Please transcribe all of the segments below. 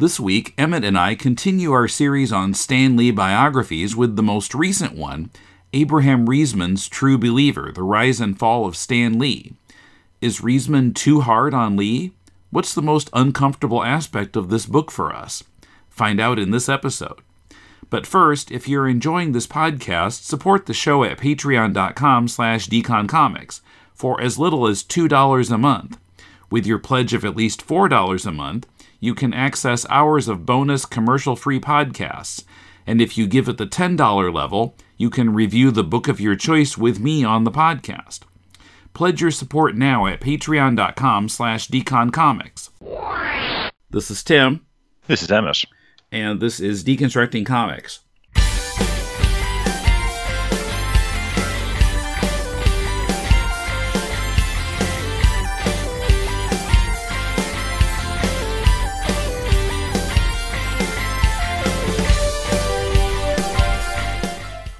This week, Emmet and I continue our series on Stan Lee biographies with the most recent one, Abraham Riesman's True Believer, The Rise and Fall of Stan Lee. Is Riesman too hard on Lee? What's the most uncomfortable aspect of this book for us? Find out in this episode. But first, if you're enjoying this podcast, support the show at patreon.com/deconcomics for as little as $2 a month. With your pledge of at least $4 a month, you can access hours of bonus commercial-free podcasts. And if you give at the $10 level, you can review the book of your choice with me on the podcast. Pledge your support now at patreon.com/deconcomics. This is Tim. This is Emmet. And this is Deconstructing Comics.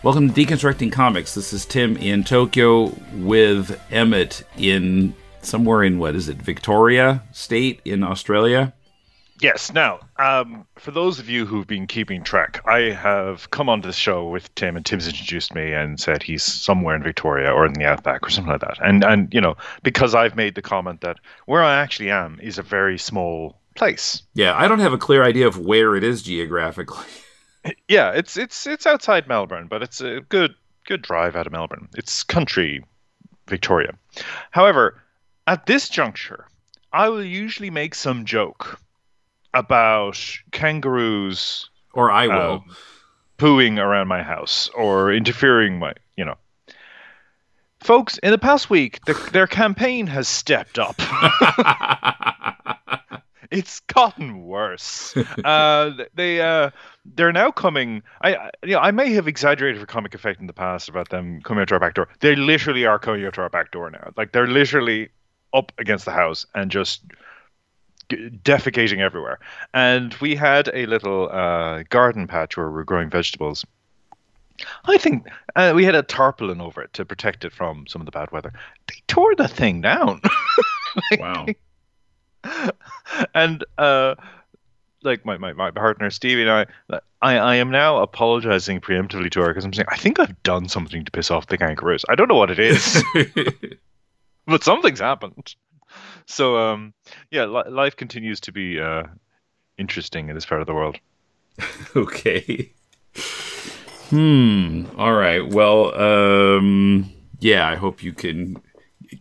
Welcome to Deconstructing Comics. This is Tim in Tokyo with Emmet in somewhere in, Victoria State in Australia? Yes. Now, for those of you who've been keeping track, I have come onto the show with Tim, and Tim's introduced me and said he's somewhere in Victoria or in the outback or something like that. And you know, because I've made the comment that where I actually am is a very small place. Yeah, I don't have a clear idea of where it is geographically. Yeah, it's outside Melbourne, but it's a good drive out of Melbourne. It's country Victoria. However, at this juncture, I will usually make some joke about kangaroos, or I will, pooing around my house or interfering folks. In the past week, their campaign has stepped up. It's gotten worse. They're now coming. I may have exaggerated for comic effect in the past about them coming out to our back door. They literally are coming out to our back door now. Like, they're literally up against the house and just defecating everywhere. And we had a little garden patch where we were growing vegetables. I think we had a tarpaulin over it to protect it from some of the bad weather. They tore the thing down. Wow. And like my partner Stevie and I am now apologizing preemptively to her because I'm saying I think I've done something to piss off the kangaroos. I don't know what it is, but something's happened. So life continues to be interesting in this part of the world. Okay. All right. Well, I hope you can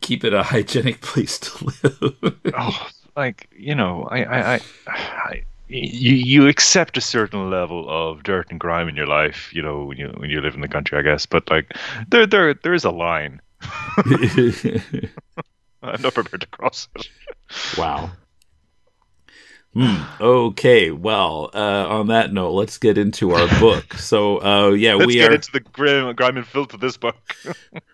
keep it a hygienic place to live. You accept a certain level of dirt and grime in your life, when you live in the country, I guess. But like, there is a line. I'm not prepared to cross it. Wow. Okay. Well, on that note, let's get into our book. So, let's get into the grime and filth of this book.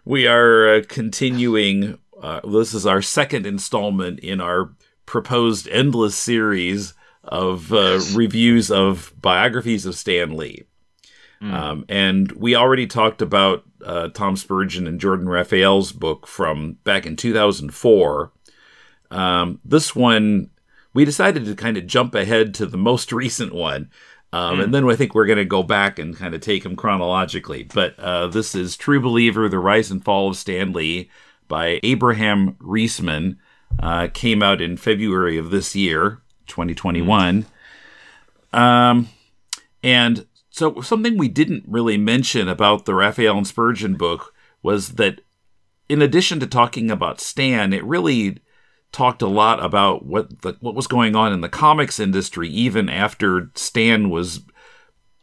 We are continuing. This is our second installment in our proposed endless series of reviews of biographies of Stan Lee. And we already talked about Tom Spurgeon and Jordan Raphael's book from back in 2004. This one, we decided to kind of jump ahead to the most recent one. And then I think we're going to go back and kind of take them chronologically. But this is True Believer, The Rise and Fall of Stan Lee by Abraham Riesman. Came out in February of this year, 2021. And so something we didn't really mention about the Raphael and Spurgeon book was that in addition to talking about Stan, it really talked a lot about what was going on in the comics industry, even after Stan was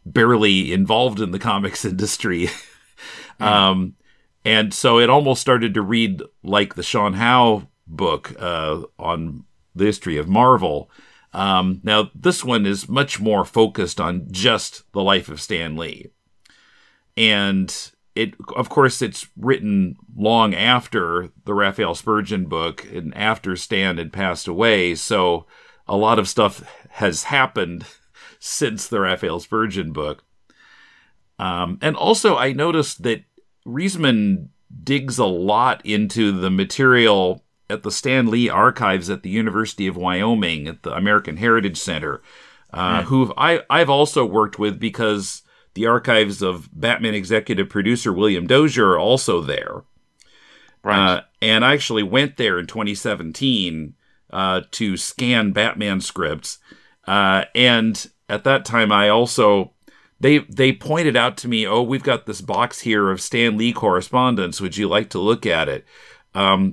barely involved in the comics industry. And so it almost started to read like the Sean Howe book on the history of Marvel. Now, this one is much more focused on just the life of Stan Lee. And of course, it's written long after the Raphael Spurgeon book and after Stan had passed away. So a lot of stuff has happened since the Raphael Spurgeon book. And also, I noticed that Riesman digs a lot into the material at the Stan Lee archives at the University of Wyoming at the American Heritage Center. who I've also worked with because the archives of Batman executive producer William Dozier are also there. Right. And I actually went there in 2017 to scan Batman scripts. And at that time, I also... They pointed out to me, we've got this box here of Stan Lee correspondence. Would you like to look at it?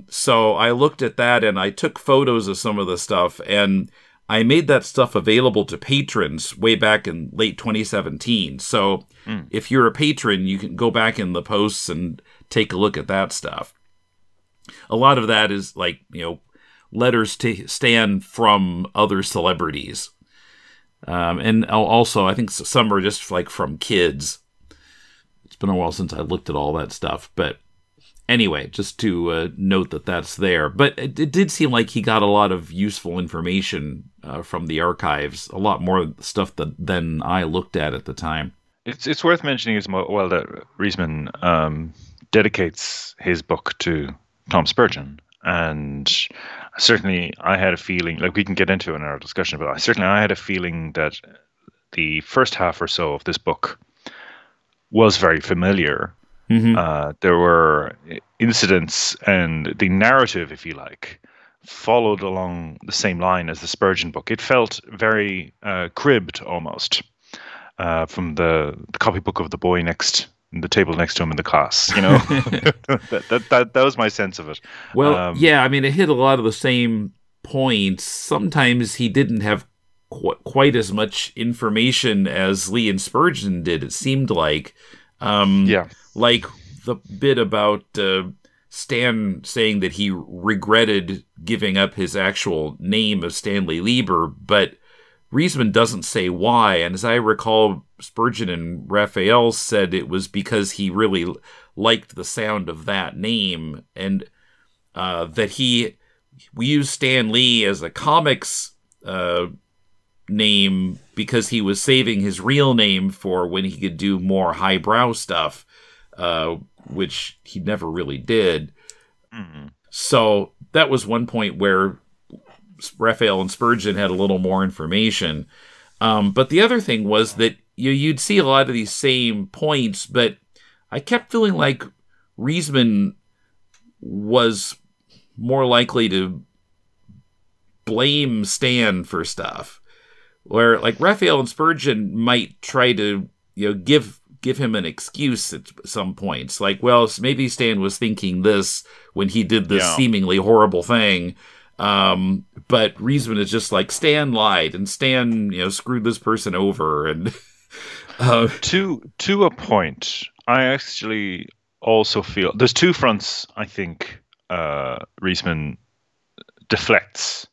So I looked at that and I took photos of some of the stuff, and I made that stuff available to patrons way back in late 2017. So if you're a patron, you can go back in the posts and take a look at that stuff. A lot of that is like, letters to Stan from other celebrities. And also, I think some are just like from kids. It's been a while since I looked at all that stuff. But anyway, just to note that that's there. But it did seem like he got a lot of useful information from the archives, a lot more stuff than I looked at the time. It's worth mentioning as well that Riesman dedicates his book to Tom Spurgeon. And certainly I had a feeling, like we can get into it in our discussion, but I had a feeling that the first half or so of this book was very familiar. Mm-hmm. There were incidents, and the narrative, if you like, followed along the same line as the Spurgeon book. It felt very cribbed almost from the copybook of the boy the table next to him in the class, that was my sense of it. Well, yeah, I mean, it hit a lot of the same points. Sometimes he didn't have quite as much information as Lee and Spurgeon did, it seemed like. Like the bit about Stan saying that he regretted giving up his actual name of Stanley Lieber, but Riesman doesn't say why, and as I recall, Spurgeon and Raphael said it was because he really liked the sound of that name, and that we used Stan Lee as a comics name because he was saving his real name for when he could do more highbrow stuff, which he never really did. Mm-hmm. So that was one point where Raphael and Spurgeon had a little more information. But the other thing was that you'd see a lot of these same points, but I kept feeling like Riesman was more likely to blame Stan for stuff, where like Raphael and Spurgeon might try to give him an excuse at some points, like, well, maybe Stan was thinking this when he did this seemingly horrible thing. But Riesman is just like, Stan lied, and Stan, screwed this person over, and to a point, I actually also feel there's two fronts. I think Riesman deflects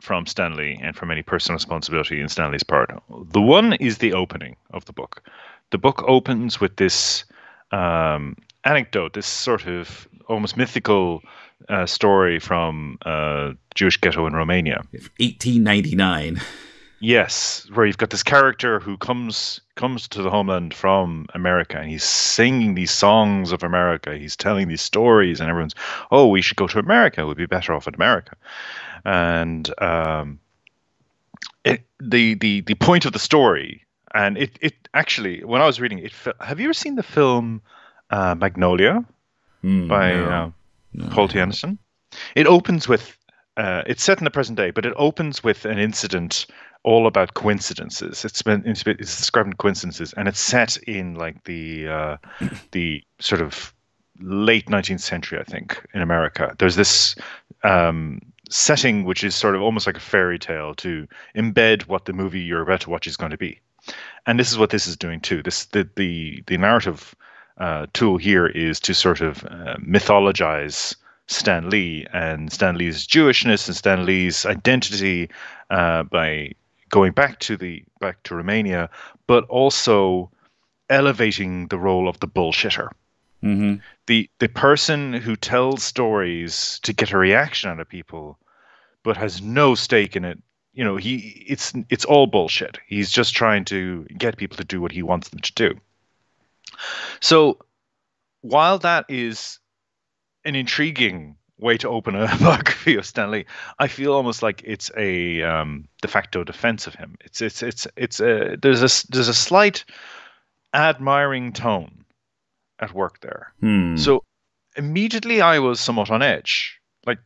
from Stanley and from any personal responsibility in Stanley's part. The one is the opening of the book. The book opens with this anecdote, this sort of almost mythical story from Jewish ghetto in Romania. 1899. Yes, where you've got this character who comes to the homeland from America, and he's singing these songs of America. He's telling these stories, and everyone's, we should go to America. We'd be better off in America. And the point of the story, and it actually, when I was reading it, have you ever seen the film Magnolia by Paul T. Anderson? It opens with, it's set in the present day, but it opens with an incident all about coincidences. It's describing coincidences, and it's set in like the sort of late 19th century, I think, in America. There's this setting which is sort of almost like a fairy tale to embed what the movie you're about to watch is going to be. And this is what this is doing too. The narrative tool here is to sort of mythologize Stan Lee and Stan Lee's Jewishness and Stan Lee's identity by going back to Romania, but also elevating the role of the bullshitter. Mm-hmm. The person who tells stories to get a reaction out of people, but has no stake in it. It's all bullshit. He's just trying to get people to do what he wants them to do. So while that is an intriguing way to open a biography of Stanley. I feel almost like it's a de facto defense of him. There's a slight admiring tone at work there. So immediately I was somewhat on edge. Like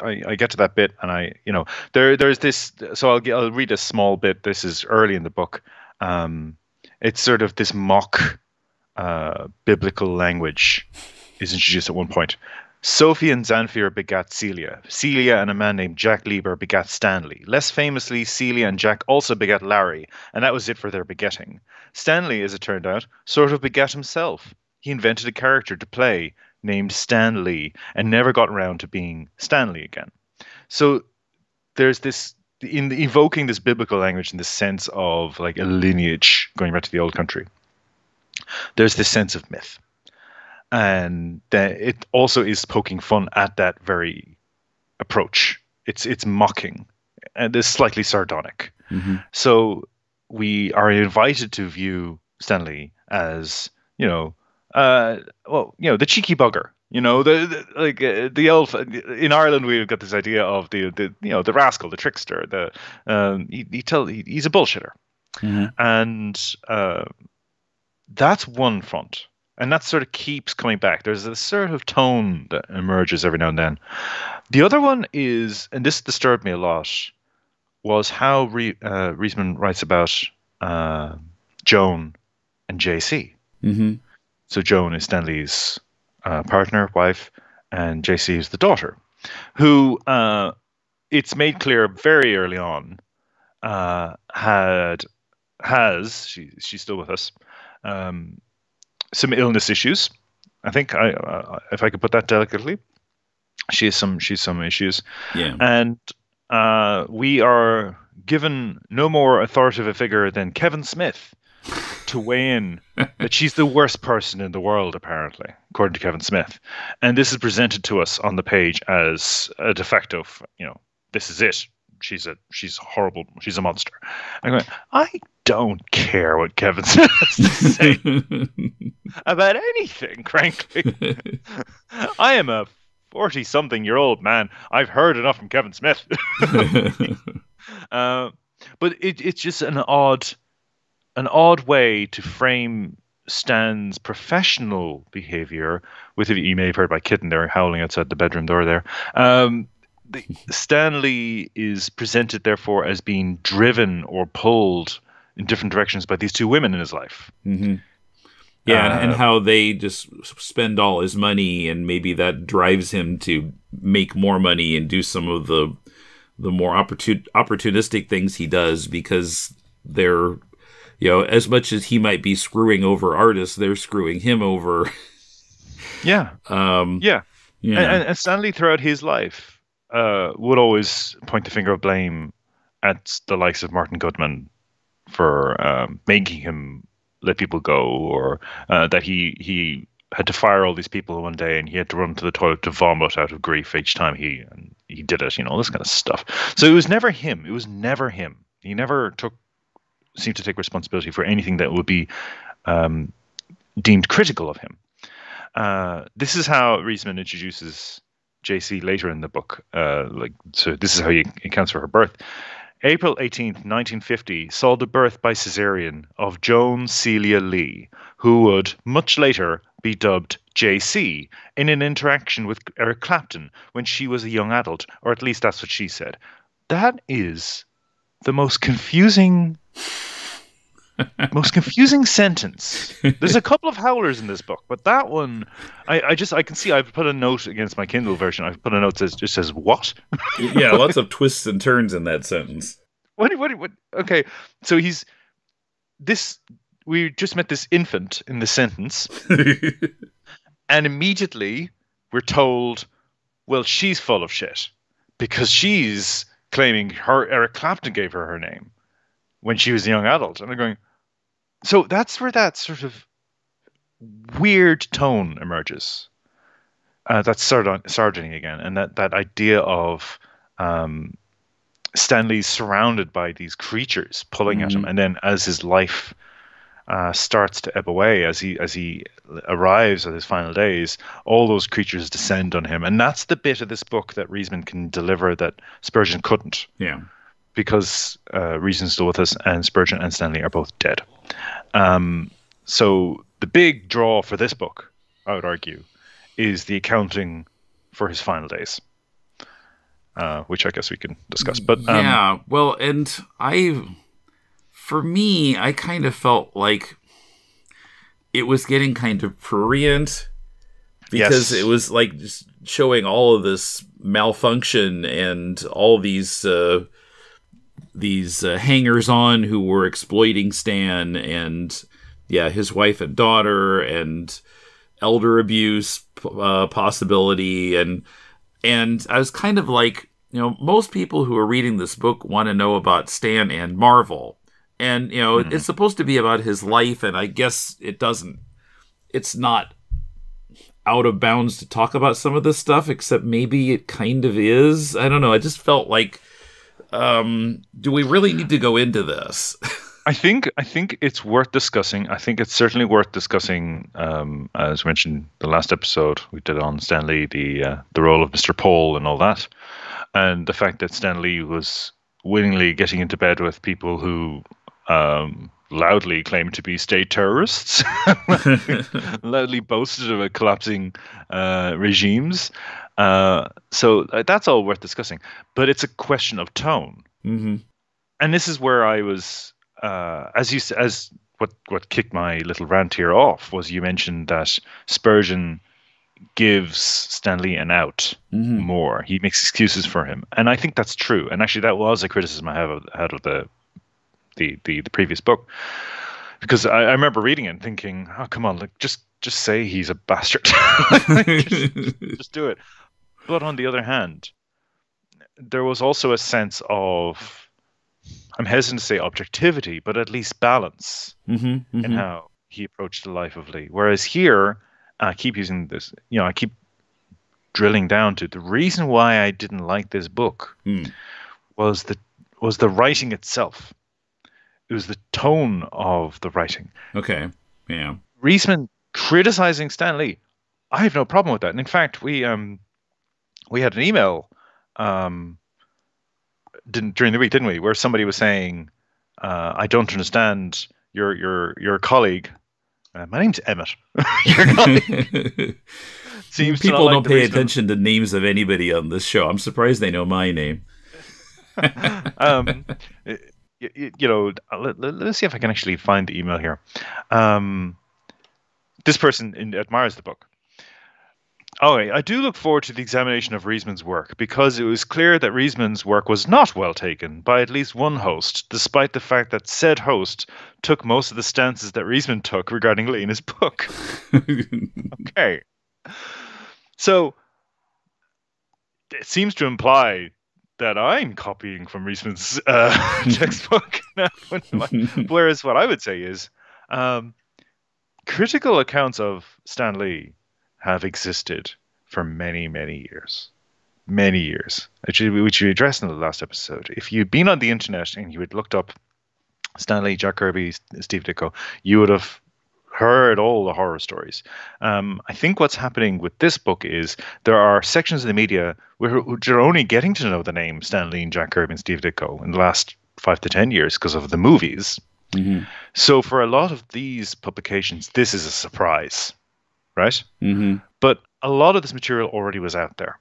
I get to that bit and there's this. So I'll read a small bit. This is early in the book. It's sort of this mock biblical language is introduced at one point. Sophie and Zanfir begat Celia. Celia and a man named Jack Lieber begat Stanley. Less famously, Celia and Jack also begat Larry, and that was it for their begetting. Stanley, as it turned out, sort of begat himself. He invented a character to play named Stan Lee and never got around to being Stanley again. So there's this, in evoking this biblical language in the sense of like a lineage going back to the old country, there's this sense of myth. And it also is poking fun at that very approach. It's mocking and it's slightly sardonic. So we are invited to view Stanley as, the cheeky bugger. The old, in Ireland we've got this idea of the rascal, the trickster. He's a bullshitter, and that's one front. And that sort of keeps coming back. There's a sort of tone that emerges every now and then. The other one is, and this disturbed me a lot, was how Riesman writes about Joan and JC. So Joan is Stanley's partner, wife, and JC is the daughter, who it's made clear very early on she's still with us, some illness issues. I think if I could put that delicately, she has some issues. Yeah. And we are given no more authoritative a figure than Kevin Smith to weigh in that she's the worst person in the world, apparently, according to Kevin Smith. And this is presented to us on the page as a de facto, this is it. She's horrible. She's a monster. I'm going, I don't care what Kevin Smith has to say about anything, frankly. I am a 40-something-year-old man. I've heard enough from Kevin Smith. But it's just an odd way to frame Stan's professional behavior. You may have heard my kitten there howling outside the bedroom door there. Stanley is presented, therefore, as being driven or pulled in different directions by these two women in his life. Yeah, and how they just spend all his money, and maybe that drives him to make more money and do some of the more opportunistic things he does, because they're, as much as he might be screwing over artists, they're screwing him over. Yeah. Yeah. And Stanley, throughout his life, would always point the finger of blame at the likes of Martin Goodman for making him let people go, or that he had to fire all these people one day and he had to run to the toilet to vomit out of grief each time he did it, all this kind of stuff. So it was never him. He never seemed to take responsibility for anything that would be deemed critical of him. This is how Riesman introduces JC later in the book. So this is how he accounts for her birth. April 18th, 1950, saw the birth by cesarean of Joan Celia Lee, who would much later be dubbed JC in an interaction with Eric Clapton when she was a young adult, or at least that's what she said. That is the most confusing sentence. There's a couple of howlers in this book, but that one, I can see. I've put a note against my Kindle version. I've put a note that just says "what." Yeah, lots of twists and turns in that sentence. What? Okay, so we just met this infant in the sentence, and immediately we're told, well, she's full of shit because she's claiming Eric Clapton gave her name when she was a young adult, and I'm going. So that's where that sort of weird tone emerges. That's sardoning again, and that idea of Stanley's surrounded by these creatures pulling at him, and then as his life starts to ebb away as he arrives at his final days. All those creatures descend on him, and that's the bit of this book that Riesman can deliver that Spurgeon couldn't. Yeah. Because Riesman's still with us, and Spurgeon and Stanley are both dead. So the big draw for this book, I would argue, is the accounting for his final days, which I guess we can discuss. But yeah, well, and for me, I kind of felt like it was getting kind of prurient because it was like just showing all of this malfunction and all these hangers-on who were exploiting Stan, and his wife and daughter, and elder abuse possibility, and I was kind of like, most people who are reading this book want to know about Stan and Marvel. And, it's supposed to be about his life, and I guess it's not out of bounds to talk about some of this stuff, except maybe it kind of is. I don't know. I just felt like, do we really need to go into this? I think it's worth discussing. I think it's certainly worth discussing, as mentioned the last episode we did on Stan Lee, the role of Mr. Paul and all that, and the fact that Stan Lee was willingly getting into bed with people who loudly claimed to be state terrorists, loudly boasted about collapsing regimes. So that's all worth discussing. But it's a question of tone. Mm-hmm. And this is where I was, what kicked my little rant here off was you mentioned that Spurgeon gives Stan Lee an out more. He makes excuses for him. And I think that's true. And actually that was a criticism I had of the previous book, because I remember reading it and thinking, oh, come on, like just say he's a bastard. just do it. But on the other hand, there was also a sense of, I'm hesitant to say objectivity, but at least balance in how he approached the life of Lee. Whereas here, I keep using this, I keep drilling down to the reason why I didn't like this book was the writing itself. It was the tone of the writing. Okay, yeah. Riesman criticizing Stan Lee, I have no problem with that. And in fact, we had an email during the week, didn't we, where somebody was saying, "I don't understand your colleague. My name's Emmet. Your colleague seems people don't pay attention to names of anybody on this show. I'm surprised they know my name." Let's see if I can actually find the email here. This person admires the book. Okay, I do look forward to the examination of Riesman's work because it was clear that Riesman's work was not well taken by at least one host, despite the fact that said host took most of the stances that Riesman took regarding Lee in his book. Okay. So it seems to imply that I'm copying from Riesman's textbook. Whereas what I would say is critical accounts of Stan Lee have existed for many, many years. Many years, which we addressed in the last episode. If you'd been on the internet and you had looked up Stan Lee, Jack Kirby, Steve Ditko, you would have heard all the horror stories. I think what's happening with this book is there are sections of the media which are only getting to know the name Stan Lee, Jack Kirby, and Steve Ditko in the last 5 to 10 years because of the movies. Mm-hmm. So for a lot of these publications, this is a surprise, right? Mm-hmm. But a lot of this material already was out there.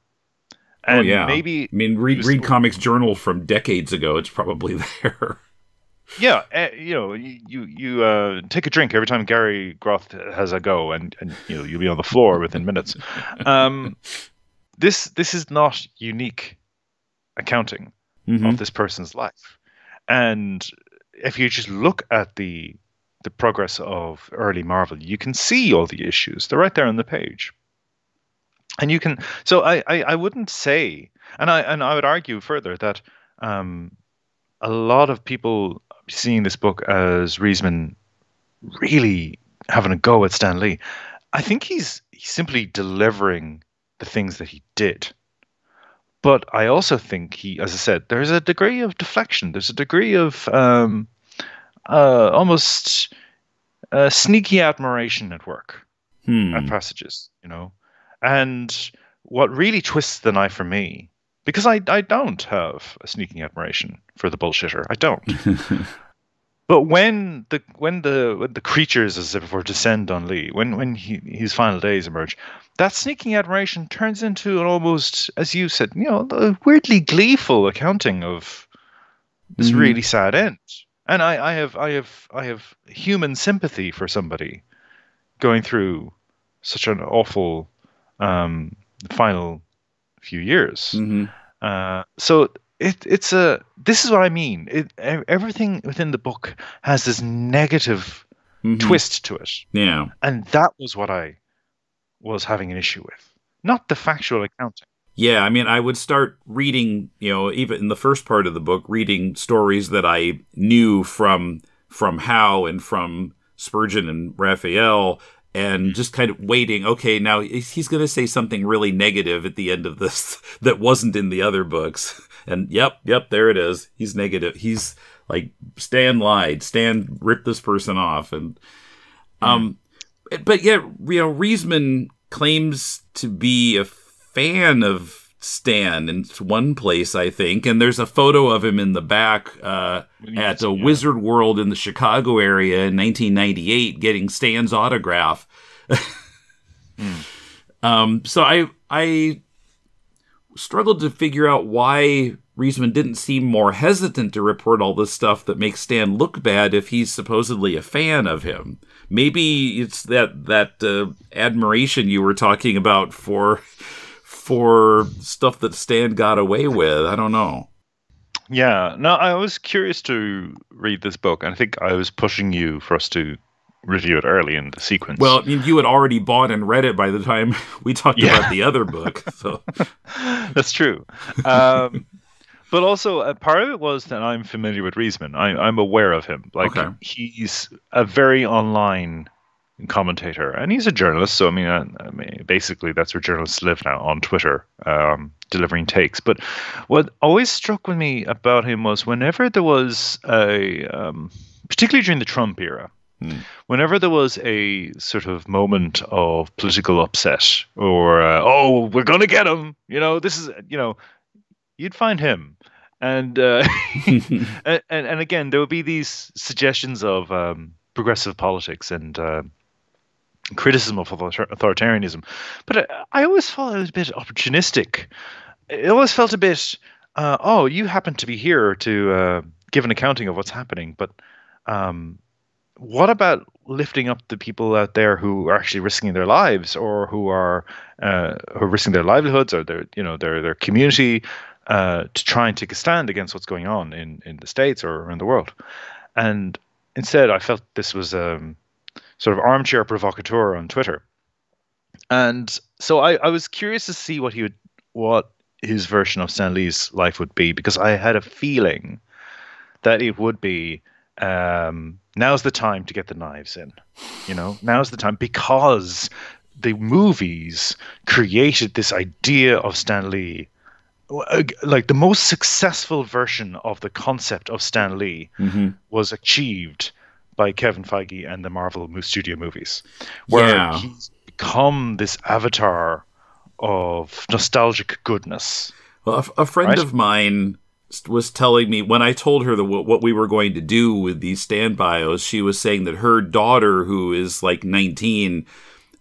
And maybe read Comics Journal from decades ago. It's probably there. Yeah, you take a drink every time Gary Groth has a go, and you'll be on the floor within minutes. This is not unique accounting of this person's life, and if you just look at the progress of early Marvel, you can see all the issues. They're right there on the page, and you can. So I wouldn't say, and I would argue further that a lot of people seeing this book as Riesman really having a go at Stan Lee, I think he's simply delivering the things that he did. But I also think he, as I said, there's a degree of deflection. There's a degree of almost sneaky admiration at work, at Hmm. passages, And what really twists the knife for me, because I don't have a sneaking admiration for the bullshitter. I don't. But when the creatures, as if it were, descend on Lee, when his final days emerge, that sneaking admiration turns into an almost, as you said, a weirdly gleeful accounting of this Hmm. really sad end. And I have human sympathy for somebody going through such an awful final few years. Hmm. So this is what I mean. Everything within the book has this negative Hmm. twist to it, Yeah. and that was what I was having an issue with, not the factual accounting. Yeah, I mean, I would start reading, even in the first part of the book, reading stories that I knew from Howe and from Spurgeon and Raphael, and just kind of waiting. Okay, now he's going to say something really negative at the end of this that wasn't in the other books. And yep, there it is. He's negative. He's like, Stan lied. Stan ripped this person off, and Mm. um, but yeah, Riesman claims to be a fan of Stan in one place, I think, and there's a photo of him in the back at a Yeah. Wizard World in the Chicago area in 1998 getting Stan's autograph. Mm. So I struggled to figure out why Riesman didn't seem more hesitant to report all this stuff that makes Stan look bad if he's supposedly a fan of him. Maybe it's that admiration you were talking about for stuff that Stan got away with. I don't know. Yeah. No, I was curious to read this book, and I think I was pushing you for us to review it early in the sequence. Well, you had already bought and read it by the time we talked about Yeah, the other book. So, that's true. Um, But also, part of it was that I'm familiar with Riesman. I'm aware of him. Like, okay. he's a very online commentator, and he's a journalist. So I mean, basically, that's where journalists live now, on Twitter, delivering takes. But what always struck with me about him was whenever there was particularly during the Trump era, Hmm. whenever there was a sort of moment of political upset, or we're gonna get him, this is, you'd find him, and and again, there would be these suggestions of progressive politics and criticism of authoritarianism, but I always felt it was a bit opportunistic. It always felt a bit, oh, you happen to be here to give an accounting of what's happening, but um, what about lifting up the people out there who are actually risking their lives, or who are risking their livelihoods, or their community, to try and take a stand against what's going on in the States or around the world? And instead, I felt this was sort of armchair provocateur on Twitter, and so I was curious to see what his version of Stan Lee's life would be, because I had a feeling that it would be, now's the time to get the knives in. Now's the time, because the movies created this idea of Stan Lee, like the most successful version of the concept of Stan Lee Hmm. was achieved by Kevin Feige and the Marvel Studio movies, where Yeah. he's become this avatar of nostalgic goodness, Well, a friend right? of mine was telling me when I told her what we were going to do with these stand bios, she was saying that her daughter, who is like 19,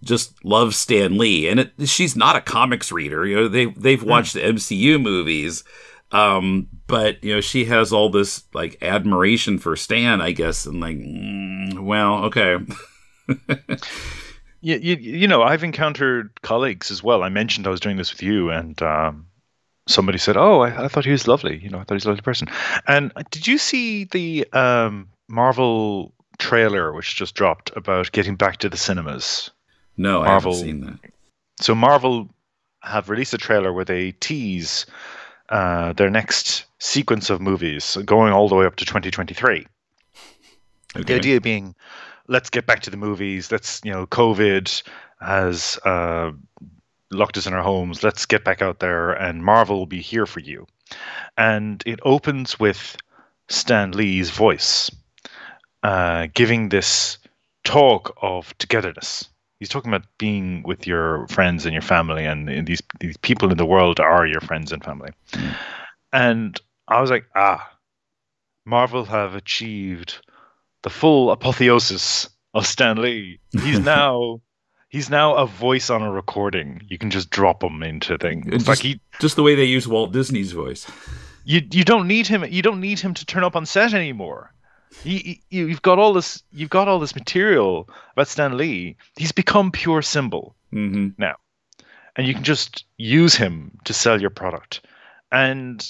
just loves Stan Lee, and she's not a comics reader. They've watched the MCU movies, but she has all this like admiration for Stan, I guess, and like, well, okay. I've encountered colleagues as well. I mentioned I was doing this with you, and somebody said, "Oh, I thought he was lovely. I thought he was a lovely person." And did you see the Marvel trailer which just dropped about getting back to the cinemas? No, I haven't Marvel. seen that. So Marvel have released a trailer where they tease their next sequence of movies going all the way up to 2023. The Okay. idea being, let's get back to the movies. COVID has locked us in our homes. Let's get back out there, and Marvel will be here for you. And it opens with Stan Lee's voice, giving this talk of togetherness. He's talking about being with your friends and your family, and these people in the world are your friends and family. And I was like, Marvel have achieved the full apotheosis of Stan Lee. He's now a voice on a recording. You can just drop him into things. Just the way they use Walt Disney's voice. You don't need him. You don't need him to turn up on set anymore. You've got all this material about Stan Lee. He's become pure symbol now, and you can just use him to sell your product. And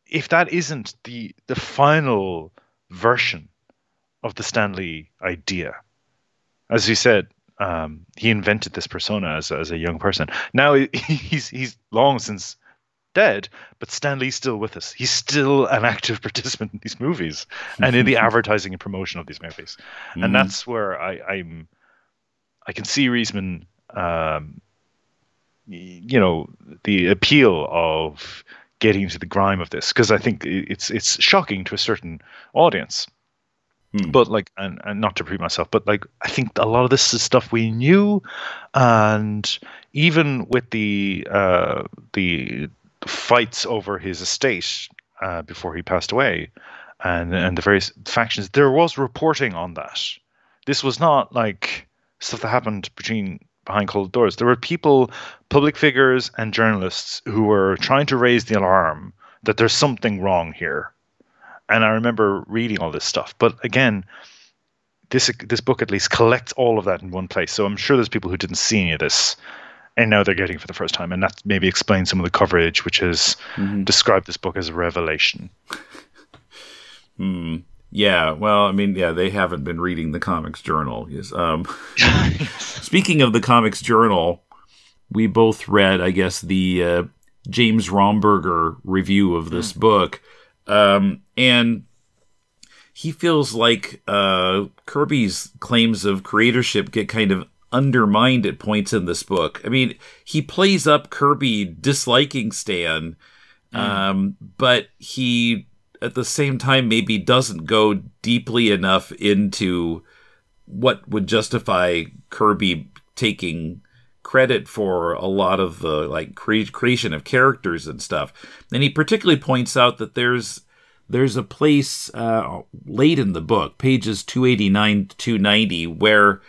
if that isn't the final version of the Stan Lee idea, as you said, he invented this persona as a young person. Now he's long since dead, but Stan Lee's still with us. He's still an active participant in these movies and in the advertising and promotion of these movies. And that's where I can see Riesman, the appeal of getting to the grime of this, because I think it's shocking to a certain audience. But and not to repeat myself, but I think a lot of this is stuff we knew, and even with the fights over his estate before he passed away, and the various factions, there was reporting on that. This was not like stuff that happened behind closed doors. There were people, public figures and journalists, who were trying to raise the alarm that there's something wrong here. And I remember reading all this stuff. But again, this book at least collects all of that in one place. So I'm sure there's people who didn't see any of this, and now they're getting it for the first time. And that maybe explains some of the coverage, which has described this book as a revelation. Yeah, well, I mean, they haven't been reading the Comics Journal. Yes. Speaking of the Comics Journal, we both read, I guess, the James Romberger review of this book. And he feels like Kirby's claims of creatorship get kind of undermined at points in this book. I mean, he plays up Kirby disliking Stan, but he, at the same time, maybe doesn't go deeply enough into what would justify Kirby taking credit for a lot of the creation of characters and stuff. And he particularly points out that there's a place late in the book, pages 289 to 290, where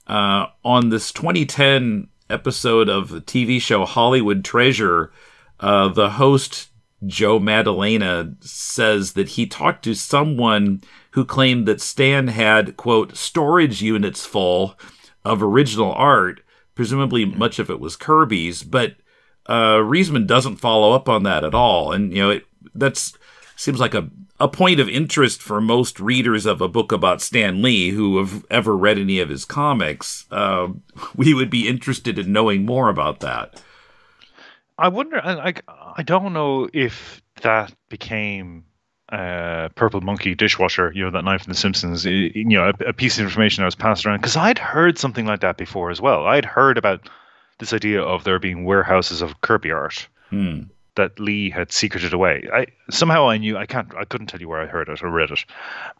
on this 2010 episode of the TV show Hollywood Treasure, the host Joe Maddalena says that he talked to someone who claimed that Stan had, quote, storage units full of original art. Presumably much of it was Kirby's, but Riesman doesn't follow up on that at all. And, that's seems like a point of interest for most readers of a book about Stan Lee who have ever read any of his comics. We would be interested in knowing more about that. I wonder, I don't know if that became Purple Monkey dishwasher, that knife in The Simpsons, a piece of information that was passed around, because I'd heard something like that before as well. I'd heard about this idea of there being warehouses of Kirby art that Lee had secreted away. I knew, I couldn't tell you where I heard it or read it.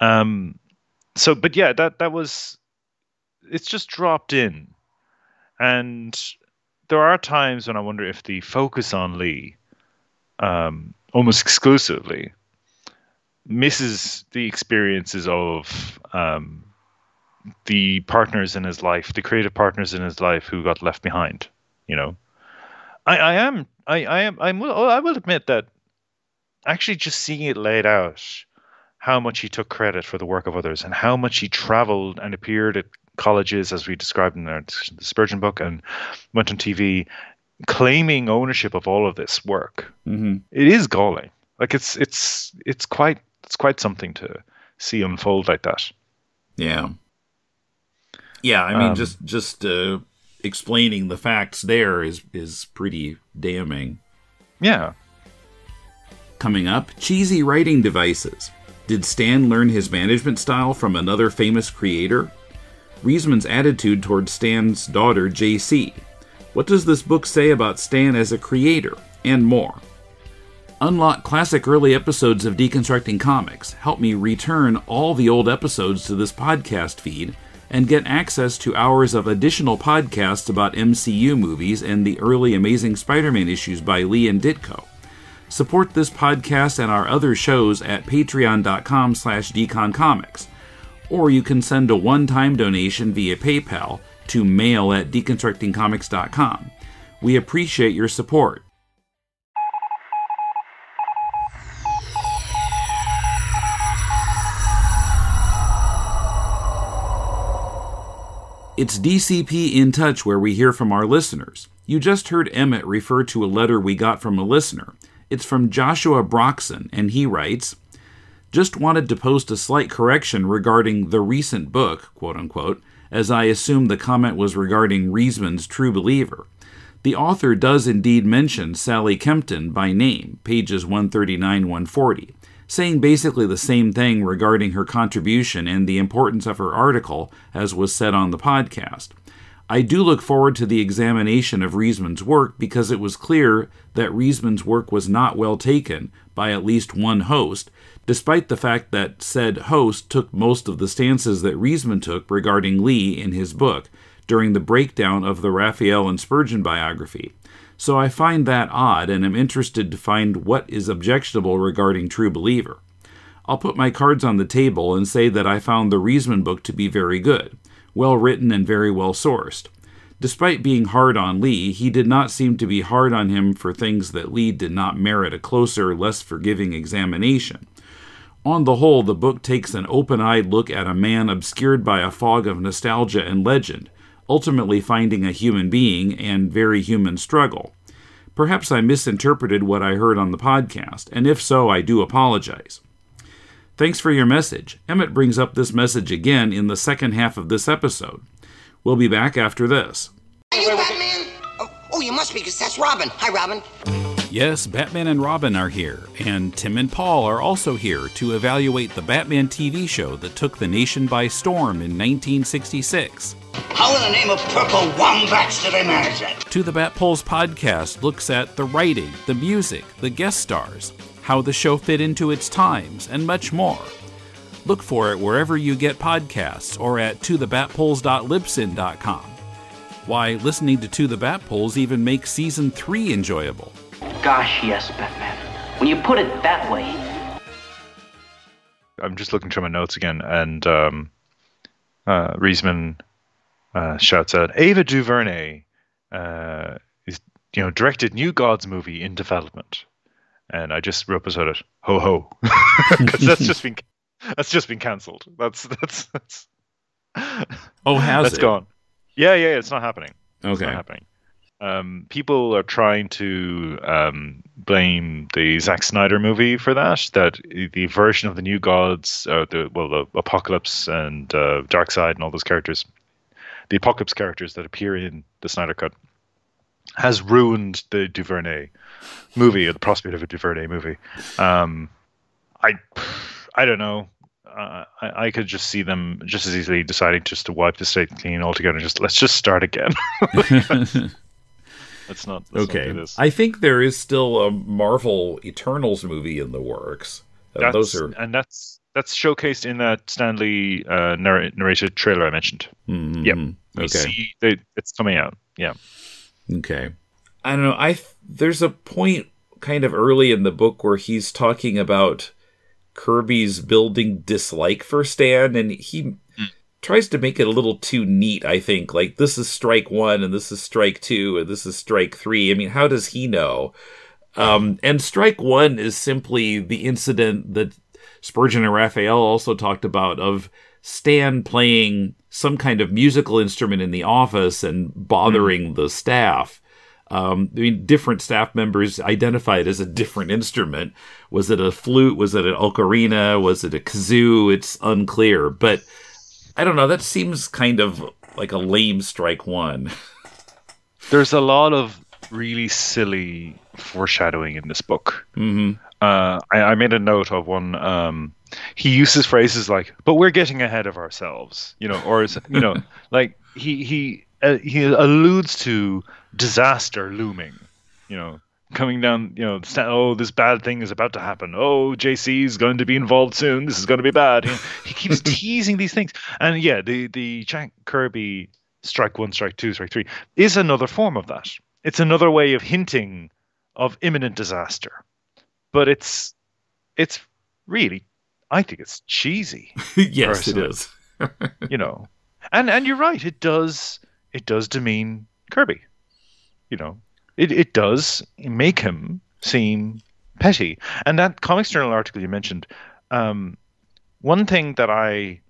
But yeah, that was, it's just dropped in. And there are times when I wonder if the focus on Lee, almost exclusively, misses the experiences of the partners in his life, the creative partners in his life who got left behind. I will admit that actually just seeing it laid out, how much he took credit for the work of others and how much he traveled and appeared at colleges, as we described in the Spurgeon book, and went on TV claiming ownership of all of this work. It is galling. It's quite something to see unfold like that. Yeah. I mean, just explaining the facts there is pretty damning. Yeah. Coming up, cheesy writing devices. Did Stan learn his management style from another famous creator? Riesman's attitude toward Stan's daughter, JC. What does this book say about Stan as a creator? And more. Unlock classic early episodes of Deconstructing Comics. Help me return all the old episodes to this podcast feed and get access to hours of additional podcasts about MCU movies and the early Amazing Spider-Man issues by Lee and Ditko. Support this podcast and our other shows at patreon.com/deconcomics, or you can send a one-time donation via PayPal to mail@deconstructingcomics.com. We appreciate your support. It's DCP In Touch, where we hear from our listeners. You just heard Emmet refer to a letter we got from a listener. It's from Joshua Broxson, and he writes, "Just wanted to post a slight correction regarding the recent book, quote-unquote, as I assume the comment was regarding Riesman's True Believer. The author does indeed mention Sally Kempton by name, pages 139-140, saying basically the same thing regarding her contribution and the importance of her article as was said on the podcast. I do look forward to the examination of Riesman's work because it was clear that Riesman's work was not well taken by at least one host, despite the fact that said host took most of the stances that Riesman took regarding Lee in his book during the breakdown of the Raphael and Spurgeon biography. So I find that odd and am interested to find what is objectionable regarding True Believer. I'll put my cards on the table and say that I found the Riesman book to be very good, well written and very well sourced. Despite being hard on Lee, he did not seem to be hard on him for things that Lee did not merit a closer, less forgiving examination. On the whole, the book takes an open-eyed look at a man obscured by a fog of nostalgia and legend, ultimately finding a human being and very human struggle. Perhaps I misinterpreted what I heard on the podcast, and if so, I do apologize. Thanks for your message. Emmet brings up this message again in the second half of this episode. We'll be back after this. Are you Batman? Oh, you must be, because that's Robin. Hi, Robin. Yes, Batman and Robin are here, and Tim and Paul are also here to evaluate the Batman TV show that took the nation by storm in 1966. How in the name of purple wombats did they manage that? To the Batpoles podcast looks at the writing, the music, the guest stars, how the show fit into its times, and much more. Look for it wherever you get podcasts or at tothebatpoles.libsyn.com. Why, listening to the Batpoles even makes Season 3 enjoyable. Gosh, yes, Batman. When you put it that way. I'm just looking through my notes again, and Riesman shouts out, Ava DuVernay is, directed New Gods movie in development. And I just wrote beside it, ho ho, because that's just been cancelled. That's Oh, has that's it? Gone. Yeah, it's not happening. Okay. It's not happening. People are trying to blame the Zack Snyder movie for that. That the version of the New Gods, the Apocalypse and Darkseid and all those characters, the Apocalypse characters that appear in the Snyder Cut, has ruined the DuVernay movie, or the prospect of a DuVernay movie. I don't know. I could just see them just as easily deciding just to wipe the slate clean altogether. Let's just start again. Let's not do this. I think there is still a Marvel Eternals movie in the works. That's showcased in that Stanley narrated trailer I mentioned. Mm-hmm. Yep. Okay. It's coming out. Yeah. Okay. I don't know. There's a point kind of early in the book where he's talking about Kirby's building dislike for Stan, and he tries to make it a little too neat, I think. Like, this is strike one, and this is strike two, and this is strike three. I mean, how does he know? And strike one is simply the incident that Spurgeon and Raphael also talked about, of Stan playing some kind of musical instrument in the office and bothering the staff. Different staff members identified as a different instrument. Was it a flute? Was it an ocarina? Was it a kazoo? It's unclear. But I don't know. That seems kind of like a lame strike one. There's a lot of really silly foreshadowing in this book. Mm-hmm. I made a note of one. He uses phrases like, "But we're getting ahead of ourselves," or like he alludes to disaster looming. coming down, oh, this bad thing is about to happen. Oh, JC is going to be involved soon. This is going to be bad. He keeps teasing these things. And yeah, the Jack Kirby strike one, strike two, strike three is another form of that. It's another way of hinting of imminent disaster. But it's really, I think it's cheesy. Yes, personally. it is. And you're right. It does demean Kirby. It does make him seem petty. And that Comics Journal article you mentioned, one thing that I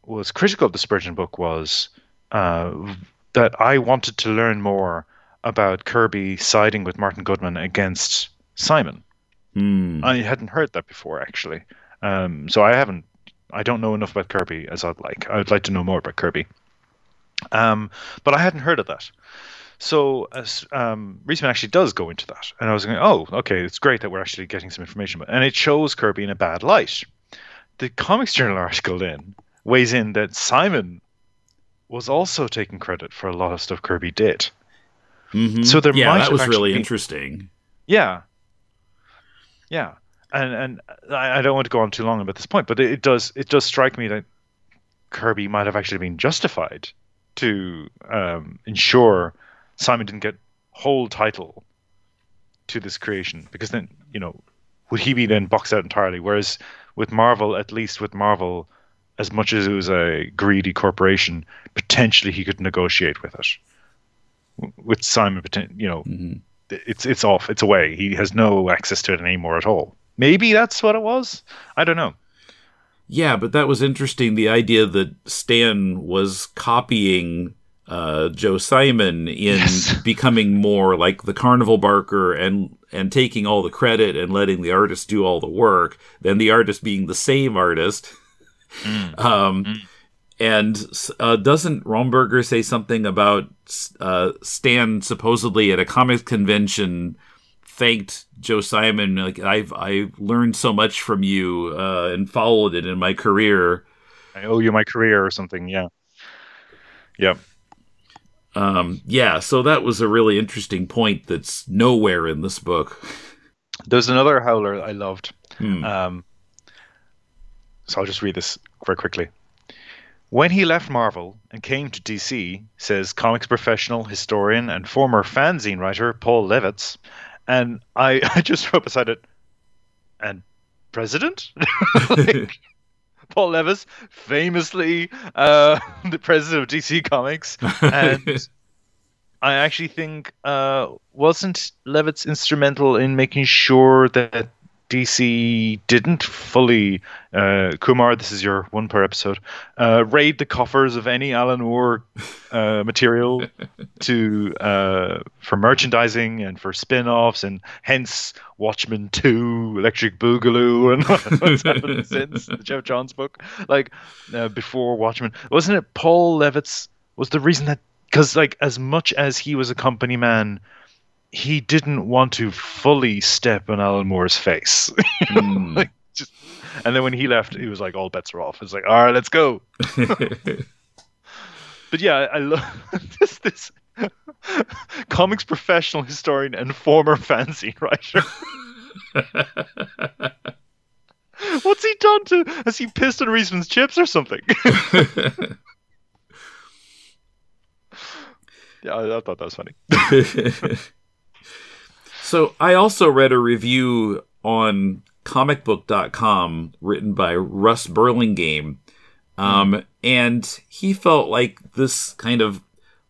was critical of the Spurgeon book was that I wanted to learn more about Kirby siding with Martin Goodman against Simon. I hadn't heard that before, actually. So I don't know enough about Kirby as I'd like. I would like to know more about Kirby. But I hadn't heard of that. So Riesman actually does go into that. And I was going, oh, okay, it's great that we're actually getting some information about it. And it shows Kirby in a bad light. The Comics Journal article then weighs in that Simon was also taking credit for a lot of stuff Kirby did. Mm-hmm. So there might that was have really been... interesting. Yeah. Yeah. And I don't want to go on too long about this point, but it does strike me that Kirby might have actually been justified to ensure Simon didn't get whole title to this creation, because then, would he be then boxed out entirely? Whereas with Marvel, at least with Marvel, as much as it was a greedy corporation, potentially he could negotiate with it. With Simon, it's off, it's away. He has no access to it anymore at all. Maybe that's what it was. I don't know. Yeah, but that was interesting. The idea that Stan was copying Joe Simon in becoming more like the carnival barker and taking all the credit and letting the artist do all the work, then the artist being the same artist. And doesn't Romberger say something about Stan supposedly at a comics convention thanked Joe Simon, like, I learned so much from you and followed it in my career. I owe you my career or something. Yeah. So that was a really interesting point that's nowhere in this book. There's another howler I loved. So I'll just read this very quickly. When he left Marvel and came to DC, says comics professional, historian, and former fanzine writer Paul Levitz, and I just wrote beside it, and president? Paul Levitz, famously the president of DC Comics, and I actually think wasn't Levitz instrumental in making sure that DC didn't fully, Kumar, this is your one per episode, raid the coffers of any Alan Moore material for merchandising and for spin-offs, and hence Watchmen 2, Electric Boogaloo, and what's happened since the Jeff Johns book. Before Watchmen, wasn't it Paul Levitz was the reason that, because as much as he was a company man, he didn't want to fully step on Alan Moore's face. And then when he left, he was like, all bets are off. It's like, all right, let's go. But yeah, I love this comics professional, historian, and former fanzine writer. What's he done has he pissed on Riesman's chips or something? Yeah, I thought that was funny. So I also read a review on comicbook.com written by Russ Burlingame. And he felt like this kind of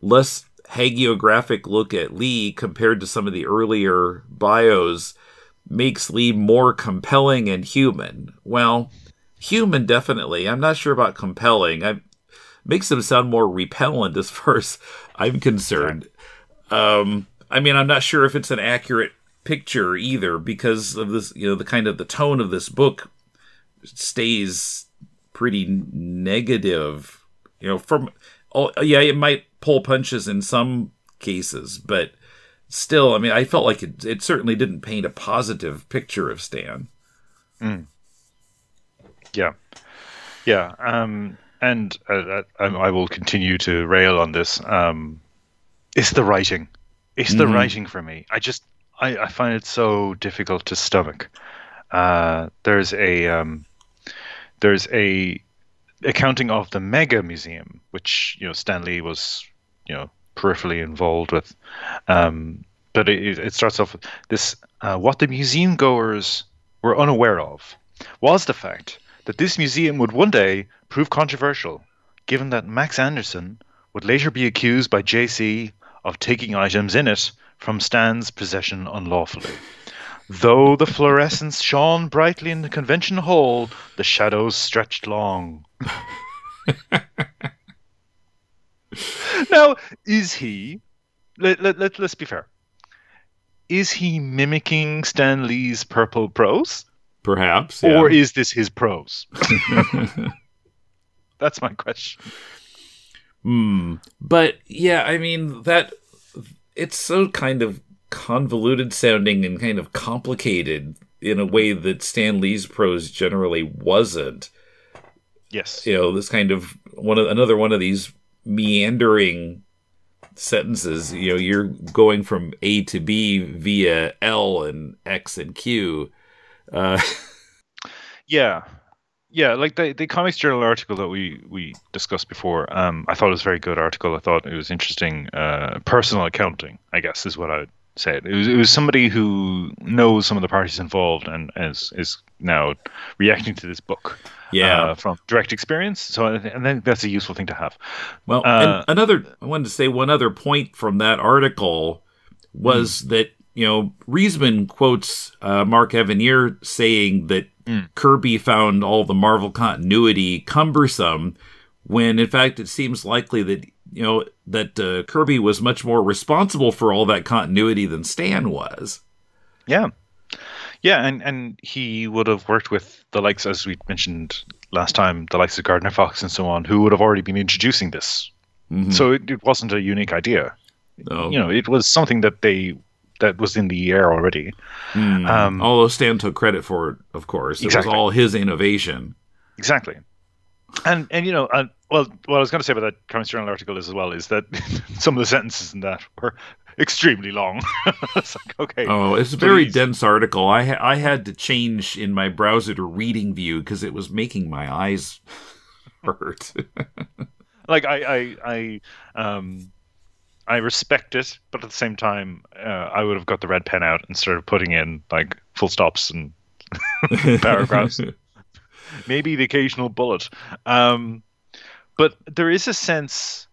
less hagiographic look at Lee compared to some of the earlier bios makes Lee more compelling and human. Well, human, definitely. I'm not sure about compelling. Makes him sound more repellent as far as I'm concerned. I'm not sure if it's an accurate picture either, because of this, the kind of the tone of this book stays pretty negative, it might pull punches in some cases, but still, I felt like it certainly didn't paint a positive picture of Stan. Yeah. And I will continue to rail on this. It's the writing. It's the writing for me. I find it so difficult to stomach. There's a accounting of the Mega Museum, which Stan Lee was peripherally involved with. But it starts off with this: what the museum goers were unaware of was the fact that this museum would one day prove controversial, given that Max Anderson would later be accused by JC of taking items in it from Stan's possession unlawfully. Though the fluorescence shone brightly in the convention hall, the shadows stretched long. Now, is he... Let's be fair. Is he mimicking Stan Lee's purple prose? Perhaps, yeah. Or is this his prose? That's my question. But, yeah, I mean, it's so kind of convoluted sounding and kind of complicated in a way that Stan Lee's prose generally wasn't. Yes. This kind of another one of these meandering sentences. You're going from A to B via L and X and Q. Yeah, like the Comics Journal article that we discussed before. I thought it was a very good article. I thought it was interesting. Personal accounting, I guess, is what I would say. It was somebody who knows some of the parties involved and is now reacting to this book. Yeah, from direct experience. So I think that's a useful thing to have. Well, and I wanted to say one other point from that article was that Riesman quotes Mark Evanier saying that Kirby found all the Marvel continuity cumbersome, when in fact it seems likely that that Kirby was much more responsible for all that continuity than Stan was. Yeah. Yeah, and he would have worked with the likes, as we mentioned last time, the likes of Gardner Fox and so on, who would have already been introducing this. Mm-hmm. So it wasn't a unique idea. No. It was something that was in the air already. Although Stan took credit for it, of course. It was all his innovation. Exactly. And what I was going to say about that Comics Journal article as well is that some of the sentences in that were extremely long. It's like, okay. Oh, it's a very dense article. I had to change in my browser to reading view because it was making my eyes hurt. Like I respect it, but at the same time, I would have got the red pen out and started putting in like full stops and paragraphs. Maybe the occasional bullet. But there is a sense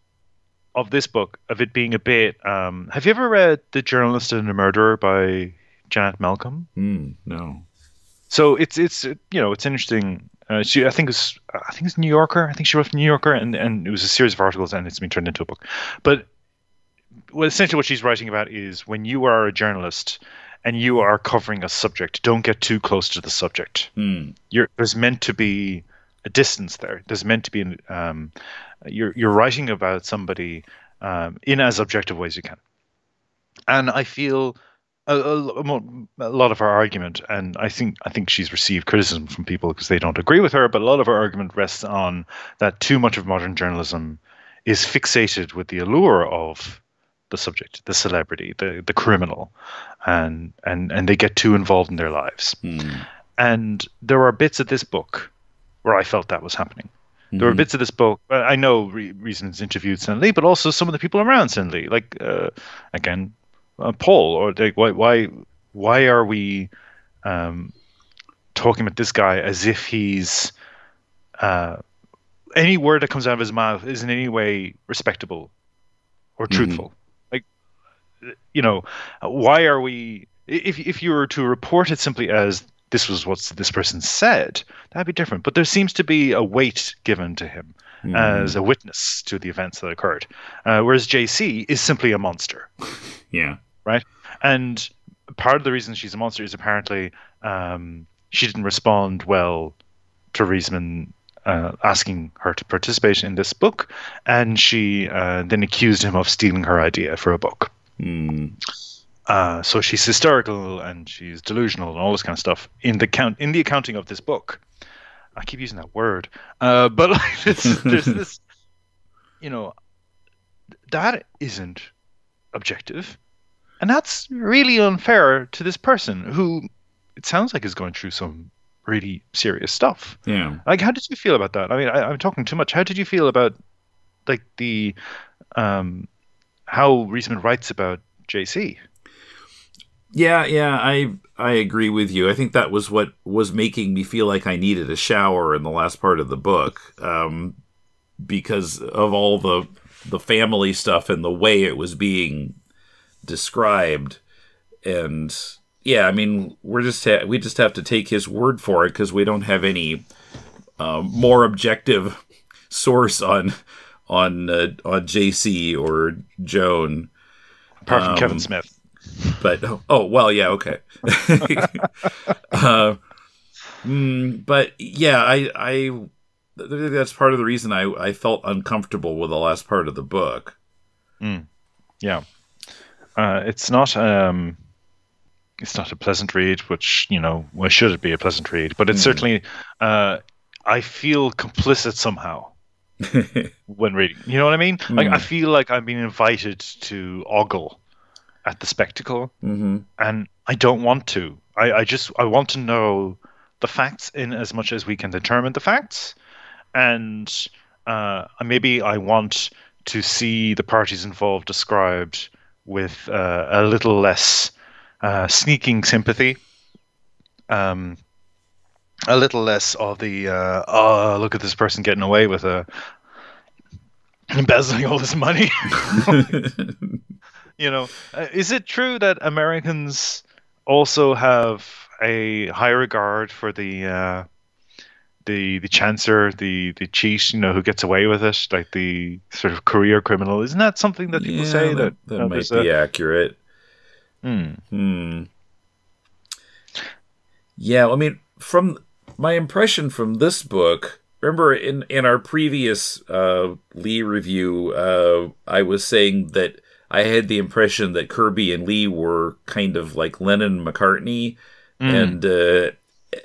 of this book of it being a bit... have you ever read The Journalist and the Murderer by Janet Malcolm? No. So it's interesting. I think it's New Yorker. I think she wrote for New Yorker, and it was a series of articles, and it's been turned into a book. But essentially what she's writing about is when you are a journalist and you are covering a subject, don't get too close to the subject. There's meant to be a distance there. There's meant to be you're writing about somebody in as objective ways you can. And I feel a lot of her argument, and I think she's received criticism from people because they don't agree with her, but a lot of her argument rests on that too much of modern journalism is fixated with the allure of the subject, the celebrity, the criminal, and they get too involved in their lives. And there are bits of this book where I felt that was happening. There were bits of this book. I know Riesman's interviewed Stan Lee, but also some of the people around Stan Lee, like Paul, or like why are we talking about this guy as if he's any word that comes out of his mouth is in any way respectable or truthful? Like, why are we? If you were to report it simply as this was what this person said, that'd be different. But there seems to be a weight given to him as a witness to the events that occurred, whereas JC is simply a monster. Yeah. Right. And part of the reason she's a monster is apparently she didn't respond well to Riesman asking her to participate in this book, and she then accused him of stealing her idea for a book. So she's hysterical and she's delusional and all this kind of stuff in the accounting of this book. I keep using that word, but like there's this, that isn't objective. And that's really unfair to this person who it sounds like is going through some really serious stuff. Yeah. Like, how did you feel about that? I mean, I'm talking too much. How did you feel about like the how Riesman writes about JC? Yeah, I agree with you. I think that was what was making me feel like I needed a shower in the last part of the book, because of all the family stuff and the way it was being described. And yeah, I mean, we just have to take his word for it because we don't have any more objective source on JC or Joan, Apart from Kevin Smith. But well, yeah, okay. But yeah, I that's part of the reason I felt uncomfortable with the last part of the book. Yeah, it's not a pleasant read, which why should it be a pleasant read? But it's certainly I feel complicit somehow when reading. You know what I mean? Like I feel like I'm being invited to ogle at the spectacle, and I don't want to. I want to know the facts in as much as we can determine the facts, and maybe I want to see the parties involved described with a little less sneaking sympathy, a little less of the look at this person getting away with embezzling all this money. Is it true that Americans also have a high regard for the chancer, the cheat, who gets away with it, like the sort of career criminal? Isn't that something that people say that might be accurate? Yeah, I mean, from my impression from this book, remember in our previous Lee review, I was saying that I had the impression that Kirby and Lee were kind of like Lennon and McCartney and